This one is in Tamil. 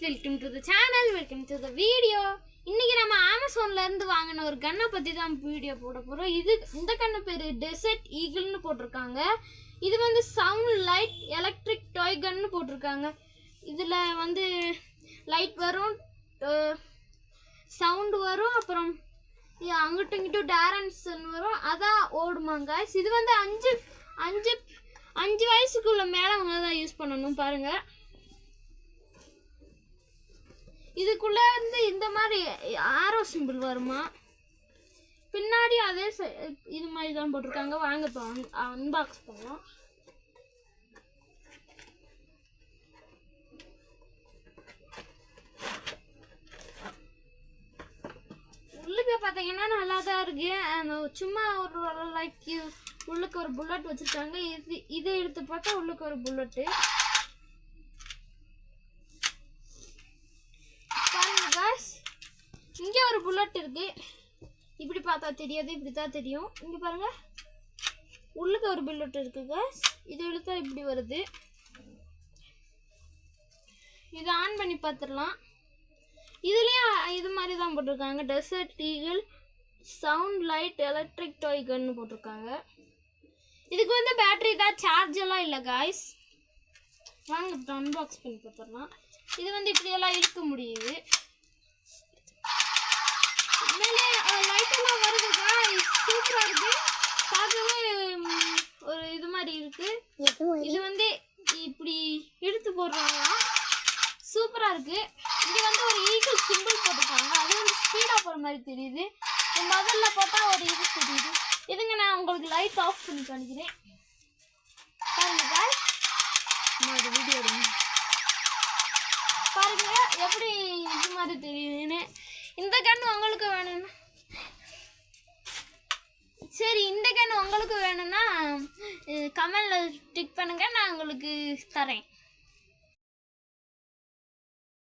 welcome to the channel, welcome to the video. இன்னைக்கு நம்ம Amazonல இருந்து வாங்கின ஒரு கன்னை பத்தி தான் வீடியோ போட போறோம். இந்த கன்னு பேரு Desert Eagle னு போட்டுருக்காங்க. இது வந்து சவுண்ட் லைட் எலக்ட்ரிக் டாய் கன்னு போட்டுருக்காங்க. இதுல வந்து லைட் வரும், சவுண்ட் வரும், அப்புறம் அங்கிட்டும் இங்கிட்டும் டைரக்ஷன் வரும். அதான் ஓடுமாங்க. இது வந்து அஞ்சு வயசுக்குள்ள மேலவங்க தான் யூஸ் பண்ணணும். பாருங்க, இதுக்குள்ள இருந்து இந்த மாதிரி ஆரோ சிம்பிள் வருமா, பின்னாடி அதே இது மாதிரி தான் போட்டிருக்காங்க. வாங்க இப்போ அன்பாக்ஸ் பண்ணலாம். உள்ளுக்கு பார்த்தீங்கன்னா நல்லா தான் இருக்கு. சும்மா ஒரு லைக் உள்ளுக்கு ஒரு புல்லட் வச்சிருக்காங்க. இதை எடுத்து பார்த்தா உள்ளுக்கு ஒரு புல்லட்டு. இங்கே ஒரு புல்லட் இருக்கு. இப்படி பார்த்தா தெரியாது, இப்படி தான் தெரியும். இங்க பாருங்க, உள்ளுக்கு ஒரு புல்லட் இருக்குங்க. இதை இழுத்தா இப்படி வருது. இதை ஆன் பண்ணி பார்த்துடலாம். இதுலயும் இது மாதிரி தான் போட்டிருக்காங்க. Desert eagle sound light electric toy gun போட்டிருக்காங்க. இதுக்கு வந்து பேட்டரி தான், சார்ஜ் எல்லாம் இல்லை காய்ஸ். வாங்க அன்பாக்ஸ் பண்ணி பார்த்துடலாம். இது வந்து இப்படியெல்லாம் இழுக்க முடியுது. லைட்டெல்லாம் வருது காய்ஸ், சூப்பரா இருக்கு. பார்க்கவே ஒரு இது மாதிரி இருக்கு. இது வந்து இப்படி இழுத்து போடுறாங்க, சூப்பரா இருக்கு. இங்க வந்து ஒரு ஈகிள் சிம்பிள் போட்டிருக்காங்க. அது வந்து ஸ்பீடா போற மாதிரி தெரியுது. முதல்ல போட்டா ஒரு இது தெரியுது. இதுங்க நான் உங்களுக்கு லைட் ஆஃப் பண்ணி காணிக்கிறேன். பாருங்க காய்ஸ், வீடியோ பாருங்க எப்படி இது மாதிரி தெரியுதுன்னு. இந்த கன் உங்களுக்கு வேணும்னா சரி, இந்த கன் உங்களுக்கு வேணும்னா கமெண்ட்ல டிக் பண்ணுங்க, நான் உங்களுக்கு தரேன்.